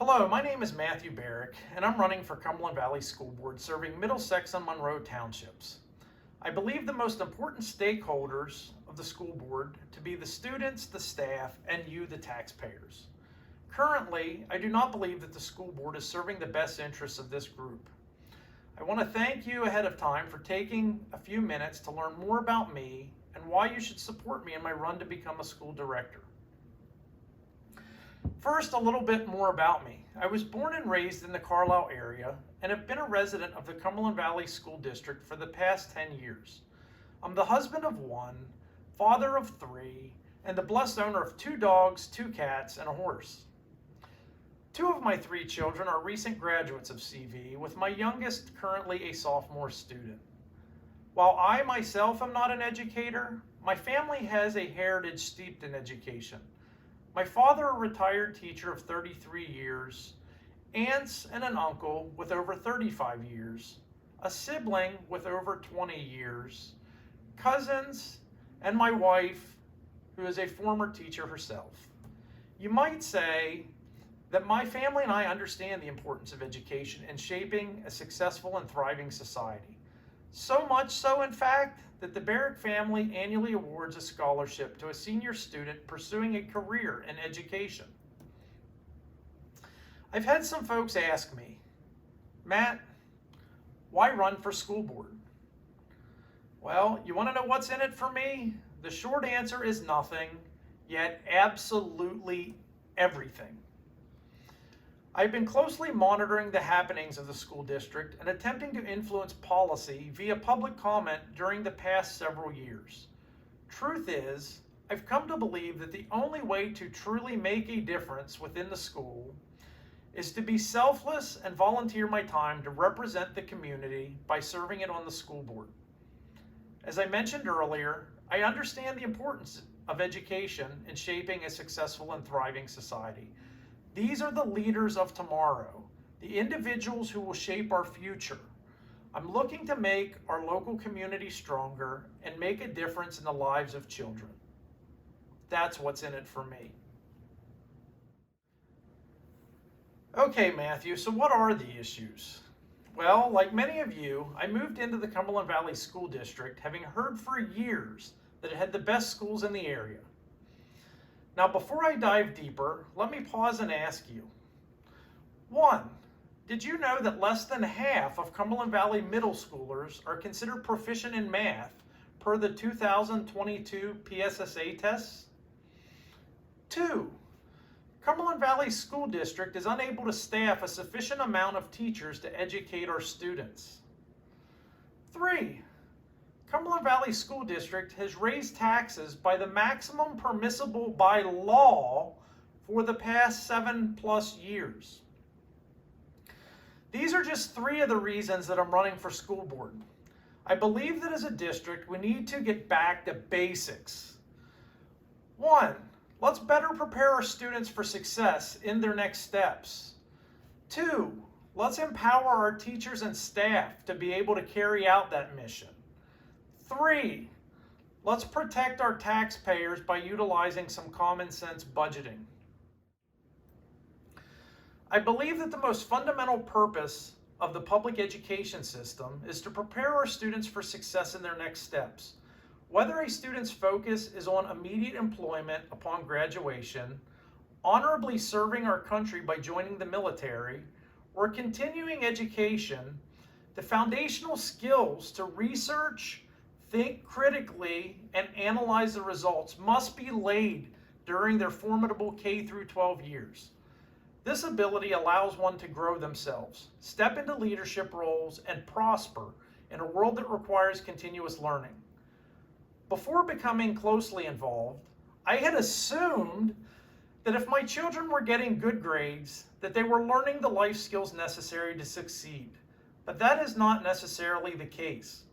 Hello, my name is Matthew Barrick, and I'm running for Cumberland Valley School Board serving Middlesex and Monroe Townships. I believe the most important stakeholders of the school board to be the students, the staff, and you, the taxpayers. Currently, I do not believe that the school board is serving the best interests of this group. I want to thank you ahead of time for taking a few minutes to learn more about me and why you should support me in my run to become a school director. First, a little bit more about me. I was born and raised in the Carlisle area and have been a resident of the Cumberland Valley School District for the past 10 years. I'm the husband of one, father of three, and the blessed owner of 2 dogs, 2 cats, and a horse. 2 of my 3 children are recent graduates of CV, with my youngest currently a sophomore student. While I myself am not an educator, my family has a heritage steeped in education. My father, a retired teacher of 33 years, aunts and an uncle with over 35 years, a sibling with over 20 years, cousins, and my wife, who is a former teacher herself. You might say that my family and I understand the importance of education in shaping a successful and thriving society. So much so, in fact, that the Barrick family annually awards a scholarship to a senior student pursuing a career in education. I've had some folks ask me, Matt, why run for school board? Well, you want to know what's in it for me? The short answer is nothing, yet absolutely everything. I've been closely monitoring the happenings of the school district and attempting to influence policy via public comment during the past several years. Truth is, I've come to believe that the only way to truly make a difference within the school is to be selfless and volunteer my time to represent the community by serving it on the school board. As I mentioned earlier, I understand the importance of education in shaping a successful and thriving society. These are the leaders of tomorrow, the individuals who will shape our future. I'm looking to make our local community stronger and make a difference in the lives of children. That's what's in it for me. Okay, Matthew, so what are the issues? Well, like many of you, I moved into the Cumberland Valley School District having heard for years that it had the best schools in the area. Now, before I dive deeper, let me pause and ask you. 1, did you know that less than half of Cumberland Valley middle schoolers are considered proficient in math per the 2022 PSSA tests? 2, Cumberland Valley School District is unable to staff a sufficient amount of teachers to educate our students. 3, Cumberland Valley School District has raised taxes by the maximum permissible by law for the past 7+ years. These are just 3 of the reasons that I'm running for school board. I believe that as a district, we need to get back to basics. 1, let's better prepare our students for success in their next steps. 2, let's empower our teachers and staff to be able to carry out that mission. 3, let's protect our taxpayers by utilizing some common sense budgeting. I believe that the most fundamental purpose of the public education system is to prepare our students for success in their next steps. Whether a student's focus is on immediate employment upon graduation, honorably serving our country by joining the military, or continuing education, the foundational skills to research, think critically, and analyze the results must be laid during their formidable K-12 years. This ability allows one to grow themselves, step into leadership roles, and prosper in a world that requires continuous learning. Before becoming closely involved, I had assumed that if my children were getting good grades, that they were learning the life skills necessary to succeed. But that is not necessarily the case.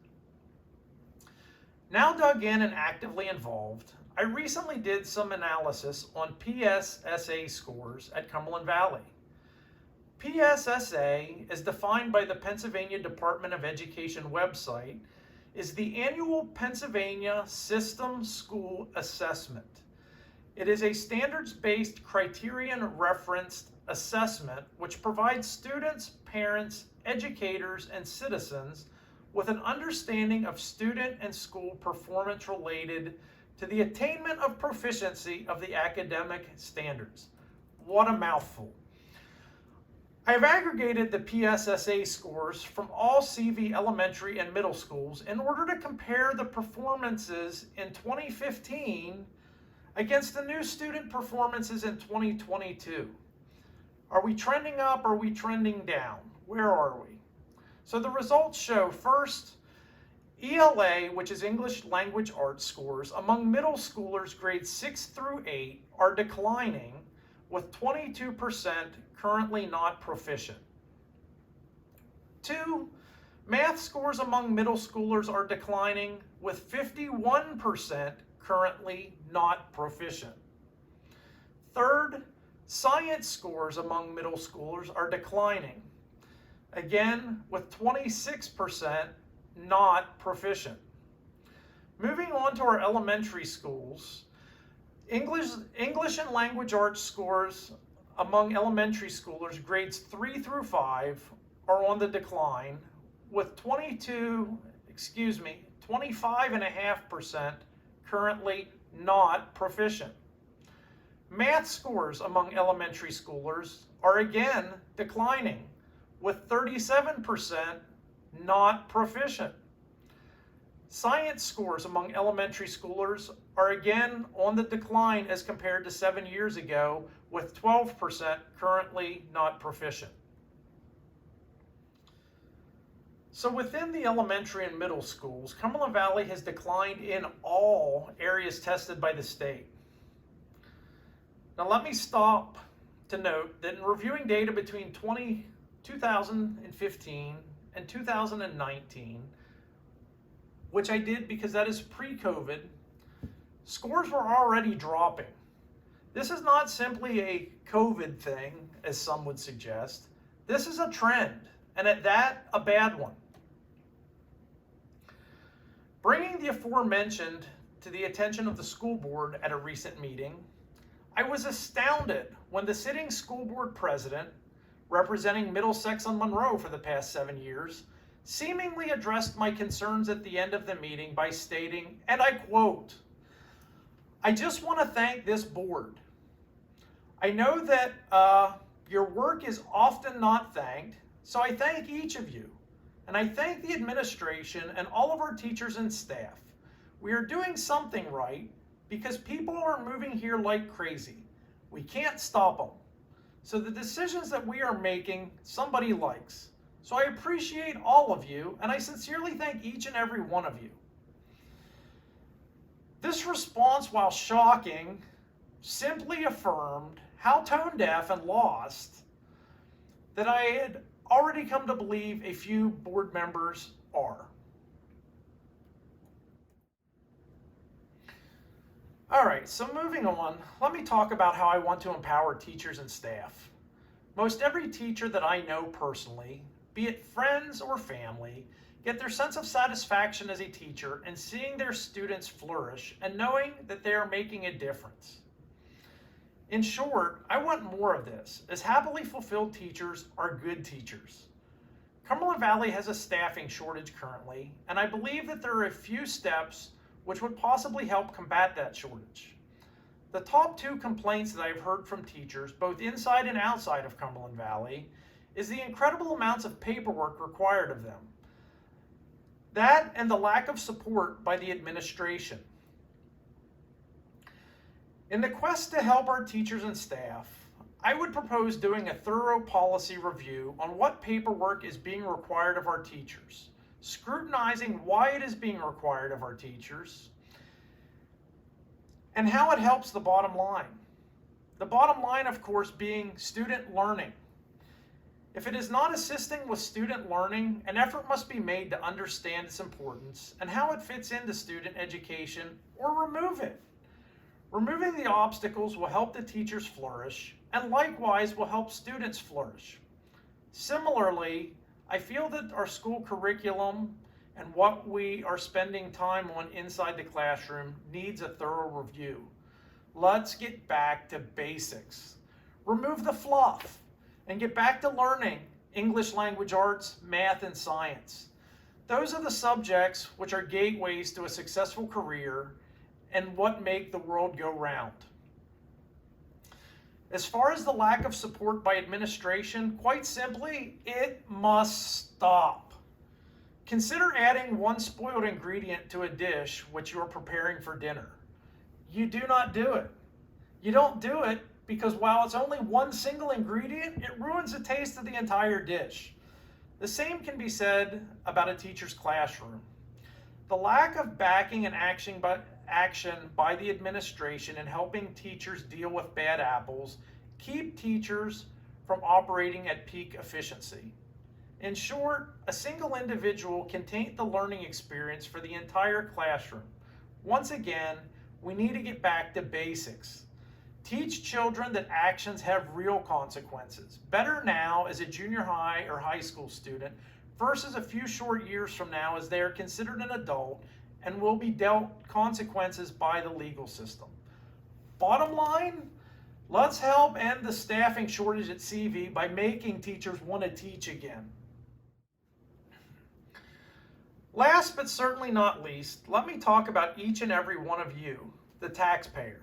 Now dug in and actively involved, I recently did some analysis on PSSA scores at Cumberland Valley. PSSA, as defined by the Pennsylvania Department of Education website, is the annual Pennsylvania System School Assessment. It is a standards-based, criterion-referenced assessment which provides students, parents, educators, and citizens with an understanding of student and school performance related to the attainment of proficiency of the academic standards. What a mouthful. I have aggregated the PSSA scores from all CV elementary and middle schools in order to compare the performances in 2015 against the new student performances in 2022. Are we trending up? Or are we trending down? Where are we? So the results show, first, ELA, which is English Language Arts scores, among middle schoolers grades 6 through 8 are declining, with 22% currently not proficient. 2, math scores among middle schoolers are declining, with 51% currently not proficient. Third, science scores among middle schoolers are declining, again with 26% not proficient. Moving on to our elementary schools, English and Language Arts scores among elementary schoolers grades 3 through 5 are on the decline, with 25.5% currently not proficient. Math scores among elementary schoolers are again declining, with 37% not proficient. Science scores among elementary schoolers are again on the decline as compared to 7 years ago, with 12% currently not proficient. So within the elementary and middle schools, Cumberland Valley has declined in all areas tested by the state. Now let me stop to note that in reviewing data between 2015 and 2019, which I did because that is pre-COVID, scores were already dropping. This is not simply a COVID thing, as some would suggest. This is a trend, and at that, a bad one. Bringing the aforementioned to the attention of the school board at a recent meeting, I was astounded when the sitting school board president, representing Middlesex and Monroe for the past 7 years, seemingly addressed my concerns at the end of the meeting by stating, and I quote, "I just want to thank this board. I know that your work is often not thanked, so I thank each of you. And I thank the administration and all of our teachers and staff. We are doing something right because people are moving here like crazy. We can't stop them. So the decisions that we are making, somebody likes. So I appreciate all of you, and I sincerely thank each and every one of you." This response, while shocking, simply affirmed how tone deaf and lost that I had already come to believe a few board members are. All right, so moving on, let me talk about how I want to empower teachers and staff. Most every teacher that I know personally, be it friends or family, get their sense of satisfaction as a teacher in seeing their students flourish and knowing that they are making a difference. In short, I want more of this, as happily fulfilled teachers are good teachers. Cumberland Valley has a staffing shortage currently, and I believe that there are a few steps which would possibly help combat that shortage. The top 2 complaints that I've heard from teachers, both inside and outside of Cumberland Valley, is the incredible amounts of paperwork required of them. That and the lack of support by the administration. In the quest to help our teachers and staff, I would propose doing a thorough policy review on what paperwork is being required of our teachers, scrutinizing why it is being required of our teachers, and how it helps the bottom line. The bottom line, of course, being student learning. If it is not assisting with student learning, an effort must be made to understand its importance and how it fits into student education, or remove it. Removing the obstacles will help the teachers flourish, and likewise will help students flourish. Similarly, I feel that our school curriculum and what we are spending time on inside the classroom needs a thorough review. Let's get back to basics. Remove the fluff and get back to learning English language arts, math, and science. Those are the subjects which are gateways to a successful career and what make the world go round. As far as the lack of support by administration, quite simply, it must stop. Consider adding one spoiled ingredient to a dish which you are preparing for dinner. You do not do it. You don't do it because while it's only one single ingredient, it ruins the taste of the entire dish. The same can be said about a teacher's classroom. The lack of backing and action by the administration in helping teachers deal with bad apples keep teachers from operating at peak efficiency. In short, a single individual can taint the learning experience for the entire classroom. Once again, we need to get back to basics. Teach children that actions have real consequences. Better now as a junior high or high school student versus a few short years from now as they are considered an adult and will be dealt consequences by the legal system. Bottom line, let's help end the staffing shortage at CV by making teachers want to teach again. Last but certainly not least, let me talk about each and every one of you, the taxpayer.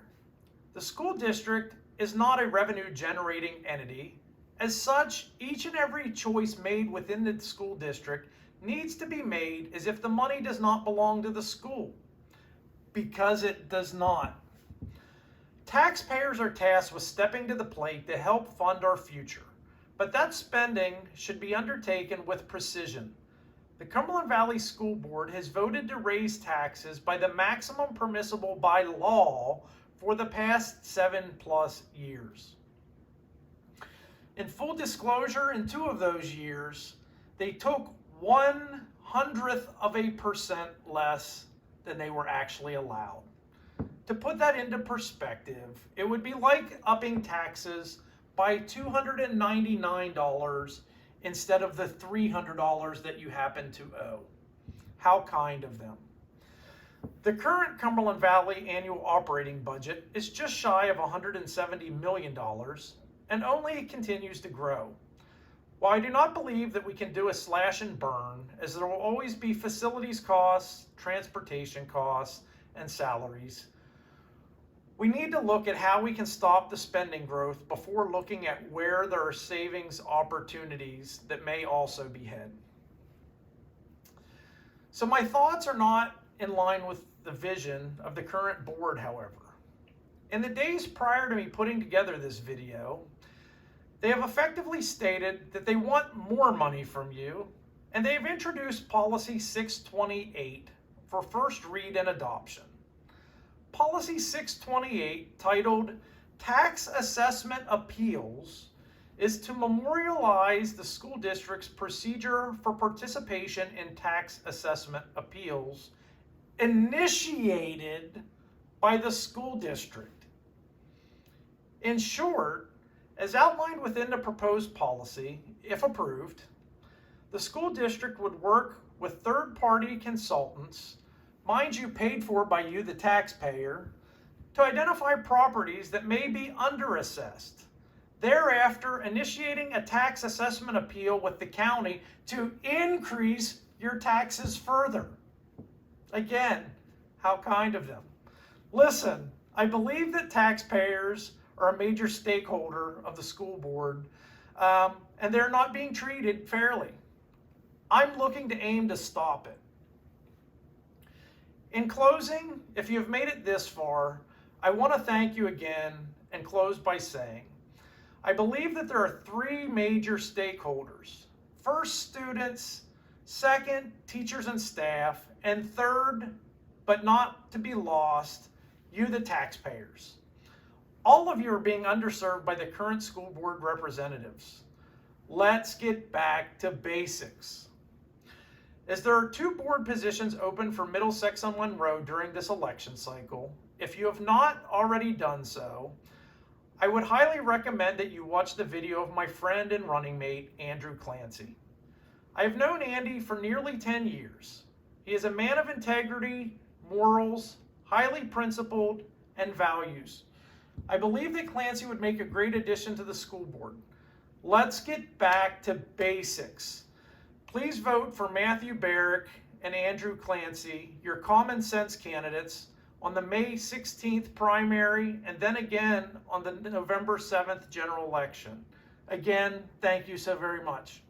The school district is not a revenue generating entity. As such, each and every choice made within the school district needs to be made as if the money does not belong to the school, because it does not. Taxpayers are tasked with stepping to the plate to help fund our future, but that spending should be undertaken with precision. The Cumberland Valley School Board has voted to raise taxes by the maximum permissible by law for the past 7+ years. In full disclosure, in 2 of those years, they took 0.01% less than they were actually allowed. To put that into perspective, it would be like upping taxes by $299 instead of the $300 that you happen to owe. How kind of them. The current Cumberland Valley annual operating budget is just shy of $170 million and only continues to grow. While I do not believe that we can do a slash and burn, as there will always be facilities costs, transportation costs, and salaries, we need to look at how we can stop the spending growth before looking at where there are savings opportunities that may also be had. So my thoughts are not in line with the vision of the current board, however. In the days prior to me putting together this video, they have effectively stated that they want more money from you, and they have introduced Policy 628 for first read and adoption. Policy 628, titled Tax Assessment Appeals, is to memorialize the school district's procedure for participation in tax assessment appeals initiated by the school district. In short, as outlined within the proposed policy, if approved, the school district would work with third-party consultants, mind you, paid for by you, the taxpayer, to identify properties that may be underassessed. Thereafter, initiating a tax assessment appeal with the county to increase your taxes further. Again, how kind of them. Listen, I believe that taxpayers are a major stakeholder of the school board, and they're not being treated fairly. I'm looking to aim to stop it. In closing, if you have made it this far, I want to thank you again and close by saying, I believe that there are 3 major stakeholders. First, students. Second, teachers and staff. And third, but not to be lost, you, the taxpayers. All of you are being underserved by the current school board representatives. Let's get back to basics. As there are 2 board positions open for Middlesex and Monroe during this election cycle, if you have not already done so, I would highly recommend that you watch the video of my friend and running mate, Andrew Clancy. I have known Andy for nearly 10 years. He is a man of integrity, morals, highly principled, and values. I believe that Clancy would make a great addition to the school board. Let's get back to basics. Please vote for Matthew Barrick and Andrew Clancy, your common sense candidates, on the May 16th primary and then again on the November 7th general election. Again, thank you so very much.